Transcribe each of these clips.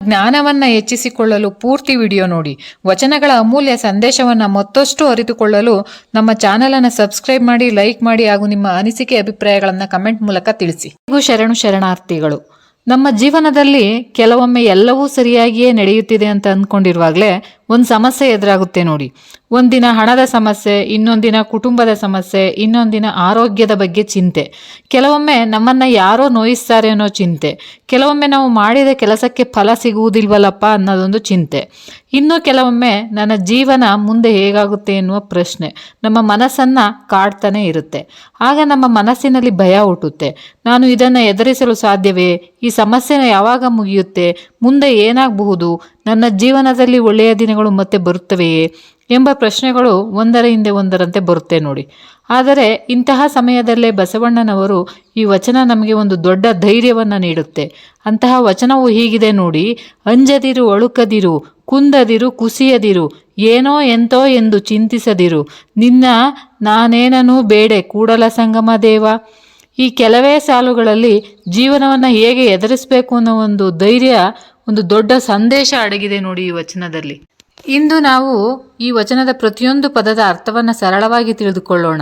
ಜ್ಞಾನವನ್ನು ಹೆಚ್ಚಿಸಿಕೊಳ್ಳಲು ಪೂರ್ತಿ ವಿಡಿಯೋ ನೋಡಿ. ವಚನಗಳ ಅಮೂಲ್ಯ ಸಂದೇಶವನ್ನು ಮತ್ತಷ್ಟು ಅರಿತುಕೊಳ್ಳಲು ನಮ್ಮ ಚಾನೆಲ್ ಸಬ್ಸ್ಕ್ರೈಬ್ ಮಾಡಿ, ಲೈಕ್ ಮಾಡಿ ಹಾಗೂ ನಿಮ್ಮ ಅನಿಸಿಕೆ ಅಭಿಪ್ರಾಯಗಳನ್ನು ಕಮೆಂಟ್ ಮೂಲಕ ತಿಳಿಸಿ. ಶರಣಾರ್ಥಿಗಳು. ನಮ್ಮ ಜೀವನದಲ್ಲಿ ಕೆಲವೊಮ್ಮೆ ಎಲ್ಲವೂ ಸರಿಯಾಗಿಯೇ ನಡೆಯುತ್ತಿದೆ ಅಂತ ಅಂದ್ಕೊಂಡಿರುವಾಗಲೇ ಒಂದು ಸಮಸ್ಯೆ ಎದುರಾಗುತ್ತೆ ನೋಡಿ. ಒಂದಿನ ಹಣದ ಸಮಸ್ಯೆ, ಇನ್ನೊಂದಿನ ಕುಟುಂಬದ ಸಮಸ್ಯೆ, ಇನ್ನೊಂದಿನ ಆರೋಗ್ಯದ ಬಗ್ಗೆ ಚಿಂತೆ. ಕೆಲವೊಮ್ಮೆ ನಮ್ಮನ್ನು ಯಾರೋ ನೋಯಿಸ್ತಾರೆ ಅನ್ನೋ ಚಿಂತೆ. ಕೆಲವೊಮ್ಮೆ ನಾವು ಮಾಡಿದ ಕೆಲಸಕ್ಕೆ ಫಲ ಸಿಗುವುದಿಲ್ವಲ್ಲಪ್ಪ ಅನ್ನೋದೊಂದು ಚಿಂತೆ. ಇನ್ನು ಕೆಲವೊಮ್ಮೆ ನನ್ನ ಜೀವನ ಮುಂದೆ ಹೇಗಾಗುತ್ತೆ ಎನ್ನುವ ಪ್ರಶ್ನೆ ನಮ್ಮ ಮನಸ್ಸನ್ನು ಕಾಡ್ತಾನೆ ಇರುತ್ತೆ. ಆಗ ನಮ್ಮ ಮನಸ್ಸಿನಲ್ಲಿ ಭಯ ಹುಟ್ಟುತ್ತೆ. ನಾನು ಇದನ್ನು ಎದುರಿಸಲು ಸಾಧ್ಯವೇ? ಈ ಸಮಸ್ಯೆನ ಯಾವಾಗ ಮುಗಿಯುತ್ತೆ? ಮುಂದೆ ಏನಾಗಬಹುದು? ನನ್ನ ಜೀವನದಲ್ಲಿ ಒಳ್ಳೆಯ ದಿನಗಳು ಮತ್ತೆ ಬರುತ್ತವೆಯೇ ಎಂಬ ಪ್ರಶ್ನೆಗಳು ಒಂದರ ಹಿಂದೆ ಒಂದರಂತೆ ಬರುತ್ತೆ ನೋಡಿ. ಆದರೆ ಇಂತಹ ಸಮಯದಲ್ಲೇ ಬಸವಣ್ಣನವರು ಈ ವಚನ ನಮಗೆ ಒಂದು ದೊಡ್ಡ ಧೈರ್ಯವನ್ನು ನೀಡುತ್ತೆ. ಅಂತಹ ವಚನವು ಹೀಗಿದೆ ನೋಡಿ. ಅಂಜದಿರು, ಅಳುಕದಿರು, ಕುಂದದಿರು, ಕುಸಿಯದಿರು, ಏನೋ ಎಂತೋ ಎಂದು ಚಿಂತಿಸದಿರು, ನಿನ್ನ ನಾನೇನೂ ಬೇಡೆ ಕೂಡಲ ಸಂಗಮ ದೇವ. ಈ ಕೆಲವೇ ಸಾಲುಗಳಲ್ಲಿ ಜೀವನವನ್ನು ಹೇಗೆ ಎದುರಿಸಬೇಕು ಅನ್ನೋ ಒಂದು ಧೈರ್ಯ, ಒಂದು ದೊಡ್ಡ ಸಂದೇಶ ಅಡಗಿದೆ ನೋಡಿ ಈ ವಚನದಲ್ಲಿ. ಇಂದು ನಾವು ಈ ವಚನದ ಪ್ರತಿಯೊಂದು ಪದದ ಅರ್ಥವನ್ನು ಸರಳವಾಗಿ ತಿಳಿದುಕೊಳ್ಳೋಣ.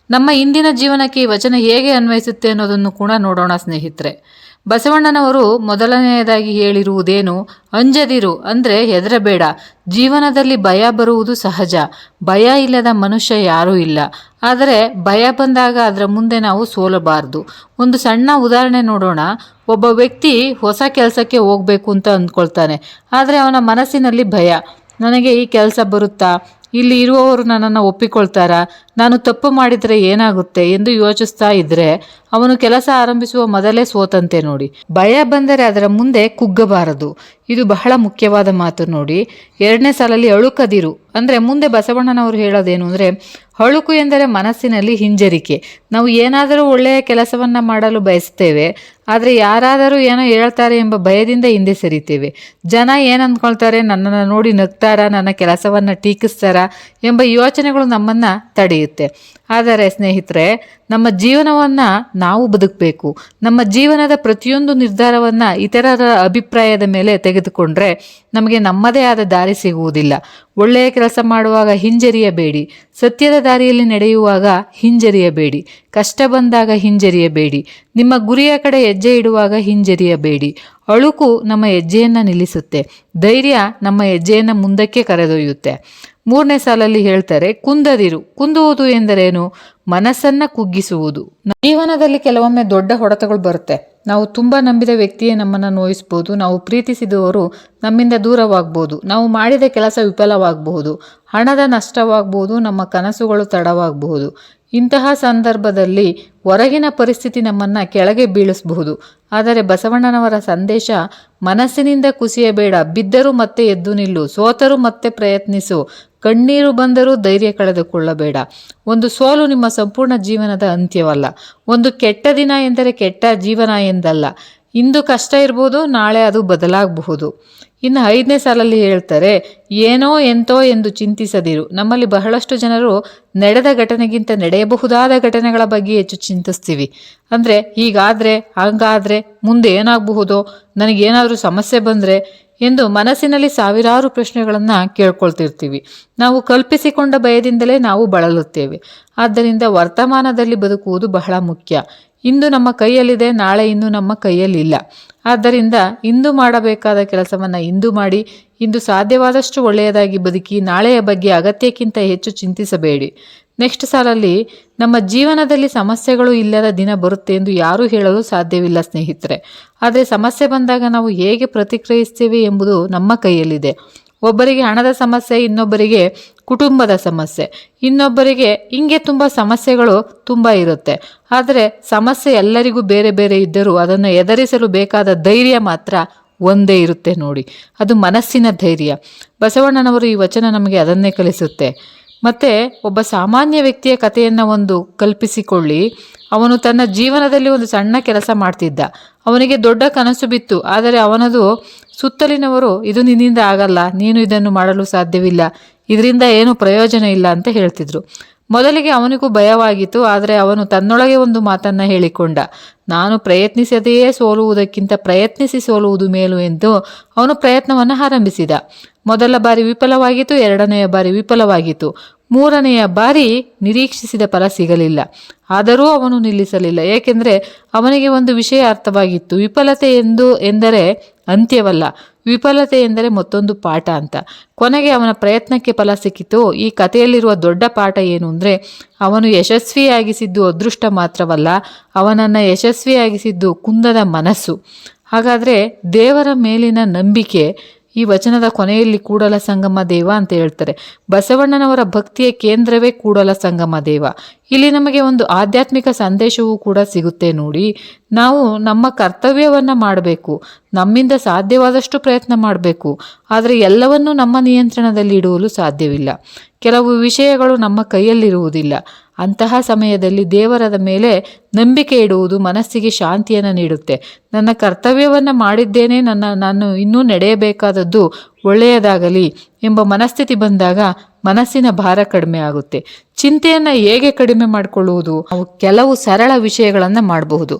ನಮ್ಮ ಇಂದಿನ ಜೀವನಕ್ಕೆ ಈ ವಚನ ಹೇಗೆ ಅನ್ವಯಿಸುತ್ತೆ ಅನ್ನೋದನ್ನು ಕೂಡ ನೋಡೋಣ ಸ್ನೇಹಿತರೆ. ಬಸವಣ್ಣನವರು ಮೊದಲನೆಯದಾಗಿ ಹೇಳಿರುವುದೇನು? ಅಂಜದಿರು ಅಂದರೆ ಹೆದರಬೇಡ. ಜೀವನದಲ್ಲಿ ಭಯ ಬರುವುದು ಸಹಜ. ಭಯ ಇಲ್ಲದ ಮನುಷ್ಯ ಯಾರೂ ಇಲ್ಲ. ಆದರೆ ಭಯ ಬಂದಾಗ ಅದರ ಮುಂದೆ ನಾವು ಸೋಲಬಾರದು. ಒಂದು ಸಣ್ಣ ಉದಾಹರಣೆ ನೋಡೋಣ. ಒಬ್ಬ ವ್ಯಕ್ತಿ ಹೊಸ ಕೆಲಸಕ್ಕೆ ಹೋಗಬೇಕು ಅಂತ ಅಂದ್ಕೊಳ್ತಾನೆ. ಆದರೆ ಅವನ ಮನಸ್ಸಿನಲ್ಲಿ ಭಯ. ನನಗೆ ಈ ಕೆಲಸ ಬರುತ್ತಾ? ಇಲ್ಲಿ ಇರುವವರು ನನ್ನನ್ನು ಒಪ್ಪಿಕೊಳ್ತಾರಾ? ನಾನು ತಪ್ಪು ಮಾಡಿದರೆ ಏನಾಗುತ್ತೆ ಎಂದು ಯೋಚಿಸ್ತಾ ಇದ್ದರೆ ಅವನು ಕೆಲಸ ಆರಂಭಿಸುವ ಮೊದಲೇ ಸೋತಂತೆ ನೋಡಿ. ಭಯ ಬಂದರೆ ಅದರ ಮುಂದೆ ಕುಗ್ಗಬಾರದು. ಇದು ಬಹಳ ಮುಖ್ಯವಾದ ಮಾತು ನೋಡಿ. ಎರಡನೇ ಸಾಲಲ್ಲಿ ಅಳುಕದಿರು ಅಂದರೆ ಮುಂದೆ ಬಸವಣ್ಣನವರು ಹೇಳೋದೇನು ಅಂದರೆ, ಅಳುಕು ಎಂದರೆ ಮನಸ್ಸಿನಲ್ಲಿ ಹಿಂಜರಿಕೆ. ನಾವು ಏನಾದರೂ ಒಳ್ಳೆಯ ಕೆಲಸವನ್ನು ಮಾಡಲು ಬಯಸ್ತೇವೆ, ಆದರೆ ಯಾರಾದರೂ ಏನೋ ಹೇಳ್ತಾರೆ ಎಂಬ ಭಯದಿಂದ ಹಿಂದೆ ಸರಿತೇವೆ. ಜನ ಏನು ಅಂದ್ಕೊಳ್ತಾರೆ, ನನ್ನನ್ನು ನೋಡಿ ನಗ್ತಾರಾ, ನನ್ನ ಕೆಲಸವನ್ನು ಟೀಕಿಸ್ತಾರಾ ಎಂಬ ಯೋಚನೆಗಳು ನಮ್ಮನ್ನು ತಡೆಯುತ್ತೆ. ಆದರೆ ಸ್ನೇಹಿತರೆ, ನಮ್ಮ ಜೀವನವನ್ನು ನಾವು ಬದುಕಬೇಕು. ನಮ್ಮ ಜೀವನದ ಪ್ರತಿಯೊಂದು ನಿರ್ಧಾರವನ್ನು ಇತರರ ಅಭಿಪ್ರಾಯದ ಮೇಲೆ ತೆಗೆದುಕೊಂಡ್ರೆ ನಮಗೆ ನಮ್ಮದೇ ಆದ ದಾರಿ ಸಿಗುವುದಿಲ್ಲ. ಒಳ್ಳೆಯ ಕೆಲಸ ಮಾಡುವಾಗ ಹಿಂಜರಿಯಬೇಡಿ. ಸತ್ಯದ ದಾರಿಯಲ್ಲಿ ನಡೆಯುವಾಗ ಹಿಂಜರಿಯಬೇಡಿ. ಕಷ್ಟ ಬಂದಾಗ ಹಿಂಜರಿಯಬೇಡಿ. ನಿಮ್ಮ ಗುರಿಯ ಕಡೆ ಹೆಜ್ಜೆ ಇಡುವಾಗ ಹಿಂಜರಿಯಬೇಡಿ. ಅಳುಕು ನಮ್ಮ ಹೆಜ್ಜೆಯನ್ನು ನಿಲ್ಲಿಸುತ್ತೆ. ಧೈರ್ಯ ನಮ್ಮ ಹೆಜ್ಜೆಯನ್ನು ಮುಂದಕ್ಕೆ ಕರೆದೊಯ್ಯುತ್ತೆ. ಮೂರನೇ ಸಾಲಲ್ಲಿ ಹೇಳ್ತಾರೆ, ಕುಂದದಿರು. ಕುಂದುವುದು ಎಂದರೇನು? ಮನಸ್ಸನ್ನು ಕುಗ್ಗಿಸುವುದು. ಜೀವನದಲ್ಲಿ ಕೆಲವೊಮ್ಮೆ ದೊಡ್ಡ ಹೊಡೆತಗಳು ಬರುತ್ತೆ. ನಾವು ತುಂಬ ನಂಬಿದ ವ್ಯಕ್ತಿಯೇ ನಮ್ಮನ್ನು ನೋಯಿಸ್ಬೋದು. ನಾವು ಪ್ರೀತಿಸಿದವರು ನಮ್ಮಿಂದ ದೂರವಾಗ್ಬೋದು. ನಾವು ಮಾಡಿದ ಕೆಲಸ ವಿಫಲವಾಗಬಹುದು. ಹಣದ ನಷ್ಟವಾಗಬಹುದು. ನಮ್ಮ ಕನಸುಗಳು ತಡವಾಗಬಹುದು. ಇಂತಹ ಸಂದರ್ಭದಲ್ಲಿ ಹೊರಗಿನ ಪರಿಸ್ಥಿತಿ ನಮ್ಮನ್ನು ಕೆಳಗೆ ಬೀಳಿಸಬಹುದು. ಆದರೆ ಬಸವಣ್ಣನವರ ಸಂದೇಶ, ಮನಸ್ಸಿನಿಂದ ಕುಸಿಯಬೇಡ. ಬಿದ್ದರೂ ಮತ್ತೆ ಎದ್ದು ನಿಲ್ಲು. ಸೋತರೂ ಮತ್ತೆ ಪ್ರಯತ್ನಿಸು. ಕಣ್ಣೀರು ಬಂದರೂ ಧೈರ್ಯ ಕಳೆದುಕೊಳ್ಳಬೇಡ. ಒಂದು ಸೋಲು ನಿಮ್ಮ ಸಂಪೂರ್ಣ ಜೀವನದ ಅಂತ್ಯವಲ್ಲ. ಒಂದು ಕೆಟ್ಟ ದಿನ ಎಂದರೆ ಕೆಟ್ಟ ಜೀವನ ಎಂದಲ್ಲ. ಇಂದು ಕಷ್ಟ ಇರ್ಬೋದು, ನಾಳೆ ಅದು ಬದಲಾಗಬಹುದು. ಇನ್ನು 5ನೇ ಸಾಲಲ್ಲಿ ಹೇಳ್ತಾರೆ, ಏನೋ ಎಂತೋ ಎಂದು ಚಿಂತಿಸದಿರು. ನಮ್ಮಲ್ಲಿ ಬಹಳಷ್ಟು ಜನರು ನಡೆದ ಘಟನೆಗಿಂತ ನಡೆಯಬಹುದಾದ ಘಟನೆಗಳ ಬಗ್ಗೆ ಹೆಚ್ಚು ಚಿಂತಿಸ್ತೀವಿ. ಅಂದರೆ ಹೀಗಾದರೆ, ಹಂಗಾದರೆ, ಮುಂದೆ ಏನಾಗಬಹುದೋ, ನನಗೇನಾದರೂ ಸಮಸ್ಯೆ ಬಂದರೆ ಎಂದು ಮನಸ್ಸಿನಲ್ಲಿ ಸಾವಿರಾರು ಪ್ರಶ್ನೆಗಳನ್ನು ಕೇಳ್ಕೊಳ್ತಿರ್ತೀವಿ. ನಾವು ಕಲ್ಪಿಸಿಕೊಂಡ ಭಯದಿಂದಲೇ ನಾವು ಬಳಲುತ್ತೇವೆ. ಆದ್ದರಿಂದ ವರ್ತಮಾನದಲ್ಲಿ ಬದುಕುವುದು ಬಹಳ ಮುಖ್ಯ. ಇಂದು ನಮ್ಮ ಕೈಯಲ್ಲಿದೆ, ನಾಳೆ ಇನ್ನೂ ನಮ್ಮ ಕೈಯಲ್ಲಿಲ್ಲ. ಆದ್ದರಿಂದ ಇಂದು ಮಾಡಬೇಕಾದ ಕೆಲಸವನ್ನು ಇಂದು ಮಾಡಿ, ಇಂದು ಸಾಧ್ಯವಾದಷ್ಟು ಒಳ್ಳೆಯದಾಗಿ ಬದುಕಿ. ನಾಳೆಯ ಬಗ್ಗೆ ಅಗತ್ಯಕ್ಕಿಂತ ಹೆಚ್ಚು ಚಿಂತಿಸಬೇಡಿ. ನೆಕ್ಸ್ಟ್ ಸಾಲಲ್ಲಿ, ನಮ್ಮ ಜೀವನದಲ್ಲಿ ಸಮಸ್ಯೆಗಳು ಇಲ್ಲದ ದಿನ ಬರುತ್ತೆ ಎಂದು ಯಾರೂ ಹೇಳಲು ಸಾಧ್ಯವಿಲ್ಲ ಸ್ನೇಹಿತರೆ. ಆದರೆ ಸಮಸ್ಯೆ ಬಂದಾಗ ನಾವು ಹೇಗೆ ಪ್ರತಿಕ್ರಿಯಿಸ್ತೇವೆ ಎಂಬುದು ನಮ್ಮ ಕೈಯಲ್ಲಿದೆ. ಒಬ್ಬರಿಗೆ ಹಣದ ಸಮಸ್ಯೆ, ಇನ್ನೊಬ್ಬರಿಗೆ ಕುಟುಂಬದ ಸಮಸ್ಯೆ, ಇನ್ನೊಬ್ಬರಿಗೆ ಹಿಂಗೆ ತುಂಬ ಸಮಸ್ಯೆಗಳು ತುಂಬ ಇರುತ್ತೆ. ಆದರೆ ಸಮಸ್ಯೆ ಎಲ್ಲರಿಗೂ ಬೇರೆ ಬೇರೆ ಇದ್ದರೂ ಅದನ್ನು ಎದುರಿಸಲು ಬೇಕಾದ ಧೈರ್ಯ ಮಾತ್ರ ಒಂದೇ ಇರುತ್ತೆ ನೋಡಿ. ಅದು ಮನಸ್ಸಿನ ಧೈರ್ಯ. ಬಸವಣ್ಣನವರು ಈ ವಚನ ನಮಗೆ ಅದನ್ನೇ ಕಲಿಸುತ್ತೆ. ಮತ್ತು ಒಬ್ಬ ಸಾಮಾನ್ಯ ವ್ಯಕ್ತಿಯ ಕಥೆಯನ್ನು ಒಂದು ಕಲ್ಪಿಸಿಕೊಳ್ಳಿ. ಅವನು ತನ್ನ ಜೀವನದಲ್ಲಿ ಒಂದು ಸಣ್ಣ ಕೆಲಸ ಮಾಡ್ತಿದ್ದ. ಅವನಿಗೆ ದೊಡ್ಡ ಕನಸು ಬಿತ್ತು. ಆದರೆ ಅವನದು ಸುತ್ತಲಿನವರು, ಇದು ನಿನ್ನಿಂದ ಆಗಲ್ಲ, ನೀನು ಇದನ್ನು ಮಾಡಲು ಸಾಧ್ಯವಿಲ್ಲ, ಇದರಿಂದ ಏನು ಪ್ರಯೋಜನ ಇಲ್ಲ ಅಂತ ಹೇಳ್ತಿದ್ರು. ಮೊದಲಿಗೆ ಅವನಿಗೂ ಭಯವಾಗಿತ್ತು. ಆದರೆ ಅವನು ತನ್ನೊಳಗೆ ಒಂದು ಮಾತನ್ನ ಹೇಳಿಕೊಂಡ, ನಾನು ಪ್ರಯತ್ನಿಸದೆಯೇ ಸೋಲುವುದಕ್ಕಿಂತ ಪ್ರಯತ್ನಿಸಿ ಸೋಲುವುದು ಮೇಲು ಎಂದು ಅವನು ಪ್ರಯತ್ನವನ್ನು ಆರಂಭಿಸಿದ. ಮೊದಲ ಬಾರಿ ವಿಫಲವಾಗಿತ್ತು, ಎರಡನೆಯ ಬಾರಿ ವಿಫಲವಾಗಿತ್ತು, ಮೂರನೆಯ ಬಾರಿ ನಿರೀಕ್ಷಿಸಿದ ಫಲ ಸಿಗಲಿಲ್ಲ. ಆದರೂ ಅವನು ನಿಲ್ಲಿಸಲಿಲ್ಲ, ಏಕೆಂದರೆ ಅವನಿಗೆ ಒಂದು ವಿಷಯ ಅರ್ಥವಾಗಿತ್ತು. ವಿಫಲತೆ ಎಂದರೆ ಅಂತ್ಯವಲ್ಲ, ವಿಫಲತೆ ಎಂದರೆ ಮತ್ತೊಂದು ಪಾಠ ಅಂತ. ಕೊನೆಗೆ ಅವನ ಪ್ರಯತ್ನಕ್ಕೆ ಫಲ ಸಿಕ್ಕಿತು. ಈ ಕಥೆಯಲ್ಲಿರುವ ದೊಡ್ಡ ಪಾಠ ಏನು ಅಂದರೆ, ಅವನು ಯಶಸ್ವಿಯಾಗಿಸಿದ್ದು ಅದೃಷ್ಟ ಮಾತ್ರವಲ್ಲ, ಅವನನ್ನು ಯಶಸ್ವಿಯಾಗಿಸಿದ್ದು ಕುಂದದ ಮನಸ್ಸು. ಹಾಗಾದರೆ ದೇವರ ಮೇಲಿನ ನಂಬಿಕೆ ಈ ವಚನದ ಕೊನೆಯಲ್ಲಿ ಕೂಡಲ ಸಂಗಮ ದೇವ ಅಂತ ಹೇಳ್ತಾರೆ. ಬಸವಣ್ಣನವರ ಭಕ್ತಿಯ ಕೇಂದ್ರವೇ ಕೂಡಲ ಸಂಗಮ ದೇವ. ಇಲ್ಲಿ ನಮಗೆ ಒಂದು ಆಧ್ಯಾತ್ಮಿಕ ಸಂದೇಶವೂ ಕೂಡ ಸಿಗುತ್ತೆ ನೋಡಿ. ನಾವು ನಮ್ಮ ಕರ್ತವ್ಯವನ್ನು ಮಾಡಬೇಕು, ನಮ್ಮಿಂದ ಸಾಧ್ಯವಾದಷ್ಟು ಪ್ರಯತ್ನ ಮಾಡಬೇಕು. ಆದರೆ ಎಲ್ಲವನ್ನೂ ನಮ್ಮ ನಿಯಂತ್ರಣದಲ್ಲಿ ಇಡುವಲು ಸಾಧ್ಯವಿಲ್ಲ. ಕೆಲವು ವಿಷಯಗಳು ನಮ್ಮ ಕೈಯಲ್ಲಿರುವುದಿಲ್ಲ. ಅಂತಹ ಸಮಯದಲ್ಲಿ ದೇವರದ ಮೇಲೆ ನಂಬಿಕೆ ಇಡುವುದು ಮನಸ್ಸಿಗೆ ಶಾಂತಿಯನ್ನು ನೀಡುತ್ತೆ. ನನ್ನ ಕರ್ತವ್ಯವನ್ನು ಮಾಡಿದ್ದೇನೆ, ನಾನು ಇನ್ನೂ ನಡೆಯಬೇಕಾದದ್ದು ಒಳ್ಳೆಯದಾಗಲಿ ಎಂಬ ಮನಸ್ಥಿತಿ ಬಂದಾಗ ಮನಸ್ಸಿನ ಭಾರ ಕಡಿಮೆ ಆಗುತ್ತೆ. ಚಿಂತೆಯನ್ನು ಹೇಗೆ ಕಡಿಮೆ ಮಾಡಿಕೊಳ್ಳುವುದು? ನಾವು ಕೆಲವು ಸರಳ ವಿಷಯಗಳನ್ನು ಮಾಡಬಹುದು.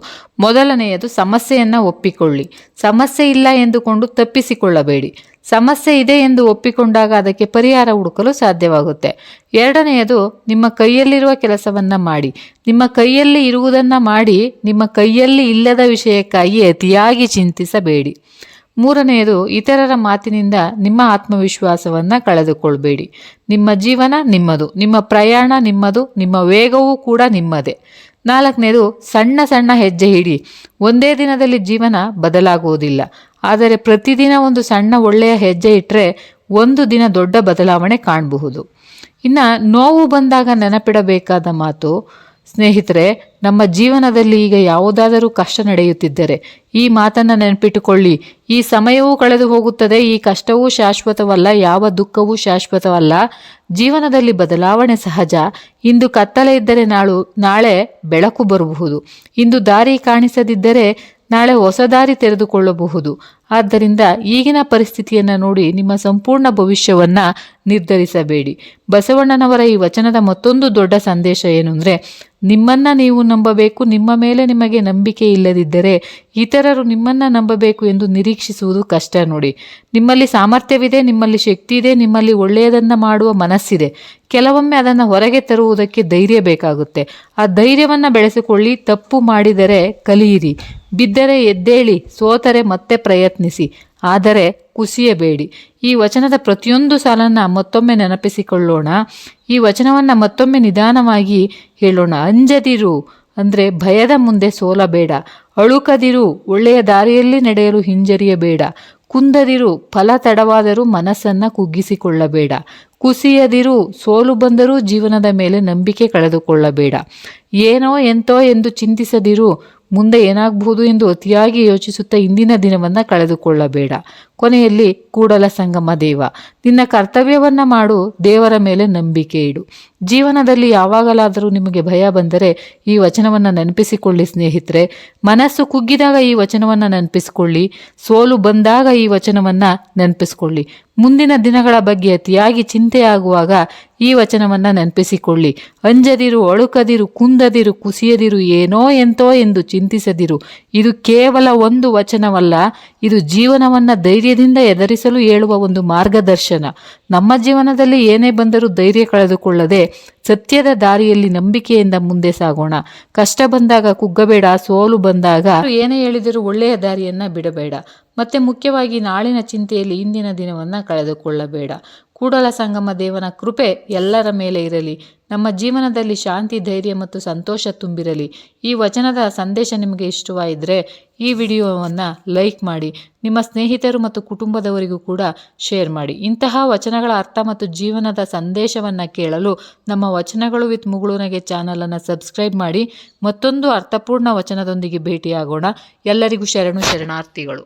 ಮೊದಲನೆಯದು, ಸಮಸ್ಯೆಯನ್ನು ಒಪ್ಪಿಕೊಳ್ಳಿ. ಸಮಸ್ಯೆ ಇಲ್ಲ ಎಂದುಕೊಂಡು ತಪ್ಪಿಸಿಕೊಳ್ಳಬೇಡಿ. ಸಮಸ್ಯೆ ಇದೆ ಎಂದು ಒಪ್ಪಿಕೊಂಡಾಗ ಅದಕ್ಕೆ ಪರಿಹಾರ ಹುಡುಕಲು ಸಾಧ್ಯವಾಗುತ್ತೆ. ಎರಡನೆಯದು, ನಿಮ್ಮ ಕೈಯಲ್ಲಿರುವ ಕೆಲಸವನ್ನ ಮಾಡಿ. ನಿಮ್ಮ ಕೈಯಲ್ಲಿ ಇರುವುದನ್ನು ಮಾಡಿ. ನಿಮ್ಮ ಕೈಯಲ್ಲಿ ಇಲ್ಲದ ವಿಷಯಕ್ಕಾಗಿ ಅತಿಯಾಗಿ ಚಿಂತಿಸಬೇಡಿ. ಮೂರನೆಯದು, ಇತರರ ಮಾತಿನಿಂದ ನಿಮ್ಮ ಆತ್ಮವಿಶ್ವಾಸವನ್ನು ಕಳೆದುಕೊಳ್ಬೇಡಿ. ನಿಮ್ಮ ಜೀವನ ನಿಮ್ಮದು, ನಿಮ್ಮ ಪ್ರಯಾಣ ನಿಮ್ಮದು, ನಿಮ್ಮ ವೇಗವೂ ಕೂಡ ನಿಮ್ಮದೇ. ನಾಲ್ಕನೇದು, ಸಣ್ಣ ಸಣ್ಣ ಹೆಜ್ಜೆ ಇಡಿ. ಒಂದೇ ದಿನದಲ್ಲಿ ಜೀವನ ಬದಲಾಗುವುದಿಲ್ಲ, ಆದರೆ ಪ್ರತಿದಿನ ಒಂದು ಸಣ್ಣ ಒಳ್ಳೆಯ ಹೆಜ್ಜೆ ಇಟ್ಟರೆ ಒಂದು ದಿನ ದೊಡ್ಡ ಬದಲಾವಣೆ ಕಾಣಬಹುದು. ಇನ್ನು ನೋವು ಬಂದಾಗ ನೆನಪಿಡಬೇಕಾದ ಮಾತು, ಸ್ನೇಹಿತರೆ, ನಮ್ಮ ಜೀವನದಲ್ಲಿ ಈಗ ಯಾವುದಾದರೂ ಕಷ್ಟ ನಡೆಯುತ್ತಿದ್ದರೆ ಈ ಮಾತನ್ನು ನೆನಪಿಟ್ಟುಕೊಳ್ಳಿ. ಈ ಸಮಯವೂ ಕಳೆದು ಹೋಗುತ್ತದೆ, ಈ ಕಷ್ಟವೂ ಶಾಶ್ವತವಲ್ಲ, ಯಾವ ದುಃಖವೂ ಶಾಶ್ವತವಲ್ಲ. ಜೀವನದಲ್ಲಿ ಬದಲಾವಣೆ ಸಹಜ. ಇಂದು ಕತ್ತಲೆ ಇದ್ದರೆ ನಾಳೆ ಬೆಳಕು ಬರಬಹುದು. ಇಂದು ದಾರಿ ಕಾಣಿಸದಿದ್ದರೆ ನಾಳೆ ಹೊಸ ದಾರಿ ತೆರೆದುಕೊಳ್ಳಬಹುದು. ಆದ್ದರಿಂದ ಈಗಿನ ಪರಿಸ್ಥಿತಿಯನ್ನು ನೋಡಿ ನಿಮ್ಮ ಸಂಪೂರ್ಣ ಭವಿಷ್ಯವನ್ನು ನಿರ್ಧರಿಸಬೇಡಿ. ಬಸವಣ್ಣನವರ ಈ ವಚನದ ಮತ್ತೊಂದು ದೊಡ್ಡ ಸಂದೇಶ ಏನು ಅಂದರೆ, ನಿಮ್ಮನ್ನು ನೀವು ನಂಬಬೇಕು. ನಿಮ್ಮ ಮೇಲೆ ನಿಮಗೆ ನಂಬಿಕೆ ಇಲ್ಲದಿದ್ದರೆ ಇತರರು ನಿಮ್ಮನ್ನು ನಂಬಬೇಕು ಎಂದು ನಿರೀಕ್ಷಿಸುವುದು ಕಷ್ಟ ನೋಡಿ. ನಿಮ್ಮಲ್ಲಿ ಸಾಮರ್ಥ್ಯವಿದೆ, ನಿಮ್ಮಲ್ಲಿ ಶಕ್ತಿ ಇದೆ, ನಿಮ್ಮಲ್ಲಿ ಒಳ್ಳೆಯದನ್ನು ಮಾಡುವ ಮನಸ್ಸಿದೆ. ಕೆಲವೊಮ್ಮೆ ಅದನ್ನು ಹೊರಗೆ ತರುವುದಕ್ಕೆ ಧೈರ್ಯ ಬೇಕಾಗುತ್ತೆ. ಆ ಧೈರ್ಯವನ್ನು ಬೆಳೆಸಿಕೊಳ್ಳಿ. ತಪ್ಪು ಮಾಡಿದರೆ ಕಲಿಯಿರಿ, ಬಿದ್ದರೆ ಎದ್ದೇಳಿ, ಸೋತರೆ ಮತ್ತೆ ಪ್ರಯತ್ನಿಸಿ, ಆದರೆ ಕುಸಿಯಬೇಡಿ. ಈ ವಚನದ ಪ್ರತಿಯೊಂದು ಸಾಲನ್ನು ಮತ್ತೊಮ್ಮೆ ನೆನಪಿಸಿಕೊಳ್ಳೋಣ. ಈ ವಚನವನ್ನು ಮತ್ತೊಮ್ಮೆ ನಿಧಾನವಾಗಿ ಹೇಳೋಣ. ಅಂಜದಿರು ಅಂದರೆ ಭಯದ ಮುಂದೆ ಸೋಲಬೇಡ. ಅಳುಕದಿರು, ಒಳ್ಳೆಯ ದಾರಿಯಲ್ಲಿ ನಡೆಯಲು ಹಿಂಜರಿಯಬೇಡ. ಕುಂದದಿರು, ಫಲ ತಡವಾದರೂ ಮನಸ್ಸನ್ನು ಕುಗ್ಗಿಸಿಕೊಳ್ಳಬೇಡ. ಕುಸಿಯದಿರು, ಸೋಲು ಬಂದರೂ ಜೀವನದ ಮೇಲೆ ನಂಬಿಕೆ ಕಳೆದುಕೊಳ್ಳಬೇಡ. ಏನೋ ಎಂತೋ ಎಂದು ಚಿಂತಿಸದಿರು, ಮುಂದೆ ಏನಾಗಬಹುದು ಎಂದು ಅತಿಯಾಗಿ ಯೋಚಿಸುತ್ತಾ ಇಂದಿನ ದಿನವನ್ನು ಕಳೆದುಕೊಳ್ಳಬೇಡ. ಕೊನೆಯಲ್ಲಿ ಕೂಡಲ ಸಂಗಮ ದೇವ, ನಿನ್ನ ಕರ್ತವ್ಯವನ್ನು ಮಾಡು, ದೇವರ ಮೇಲೆ ನಂಬಿಕೆ ಇಡು. ಜೀವನದಲ್ಲಿ ಯಾವಾಗಲಾದರೂ ನಿಮಗೆ ಭಯ ಬಂದರೆ ಈ ವಚನವನ್ನು ನೆನಪಿಸಿಕೊಳ್ಳಿ ಸ್ನೇಹಿತರೆ. ಮನಸ್ಸು ಕುಗ್ಗಿದಾಗ ಈ ವಚನವನ್ನು ನೆನಪಿಸಿಕೊಳ್ಳಿ. ಸೋಲು ಬಂದಾಗ ಈ ವಚನವನ್ನು ನೆನಪಿಸಿಕೊಳ್ಳಿ. ಮುಂದಿನ ದಿನಗಳ ಬಗ್ಗೆ ಅತಿಯಾಗಿ ಚಿಂತೆಯಾಗುವಾಗ ಈ ವಚನವನ್ನು ನೆನಪಿಸಿಕೊಳ್ಳಿ. ಅಂಜದಿರು, ಅಳುಕದಿರು, ಕುಂದದಿರು, ಕುಸಿಯದಿರು, ಏನೋ ಎಂತೋ ಎಂದು ಚಿಂತಿಸದಿರು. ಇದು ಕೇವಲ ಒಂದು ವಚನವಲ್ಲ, ಇದು ಜೀವನವನ್ನು ಧೈರ್ಯದಿಂದ ಎದುರಿಸಲು ಹೇಳುವ ಒಂದು ಮಾರ್ಗದರ್ಶನ. ನಮ್ಮ ಜೀವನದಲ್ಲಿ ಏನೇ ಬಂದರೂ ಧೈರ್ಯ ಕಳೆದುಕೊಳ್ಳದೆ ಸತ್ಯದ ದಾರಿಯಲ್ಲಿ ನಂಬಿಕೆಯಿಂದ ಮುಂದೆ ಸಾಗೋಣ. ಕಷ್ಟ ಬಂದಾಗ ಕುಗ್ಗಬೇಡ, ಸೋಲು ಬಂದಾಗ ಏನೇ ಹೇಳಿದರೂ ಒಳ್ಳೆಯ ದಾರಿಯನ್ನು ಬಿಡಬೇಡ. ಮತ್ತೆ ಮುಖ್ಯವಾಗಿ ನಾಳಿನ ಚಿಂತೆಯಲ್ಲಿ ಇಂದಿನ ದಿನವನ್ನು ಕಳೆದುಕೊಳ್ಳಬೇಡ. ಕೂಡಲ ಸಂಗಮ ದೇವನ ಕೃಪೆ ಎಲ್ಲರ ಮೇಲೆ ಇರಲಿ. ನಮ್ಮ ಜೀವನದಲ್ಲಿ ಶಾಂತಿ, ಧೈರ್ಯ ಮತ್ತು ಸಂತೋಷ ತುಂಬಿರಲಿ. ಈ ವಚನದ ಸಂದೇಶ ನಿಮಗೆ ಇಷ್ಟವಾಗಿದ್ದರೆ ಈ ವಿಡಿಯೋವನ್ನು ಲೈಕ್ ಮಾಡಿ, ನಿಮ್ಮ ಸ್ನೇಹಿತರು ಮತ್ತು ಕುಟುಂಬದವರಿಗೂ ಕೂಡ ಶೇರ್ ಮಾಡಿ. ಇಂತಹ ವಚನಗಳ ಅರ್ಥ ಮತ್ತು ಜೀವನದ ಸಂದೇಶವನ್ನು ಕೇಳಲು ನಮ್ಮ ವಚನಗಳು ವಿತ್ ಮುಗುಳುನಗೆ ಚಾನಲನ್ನು ಸಬ್ಸ್ಕ್ರೈಬ್ ಮಾಡಿ. ಮತ್ತೊಂದು ಅರ್ಥಪೂರ್ಣ ವಚನದೊಂದಿಗೆ ಭೇಟಿಯಾಗೋಣ. ಎಲ್ಲರಿಗೂ ಶರಣಾರ್ಥಿಗಳು.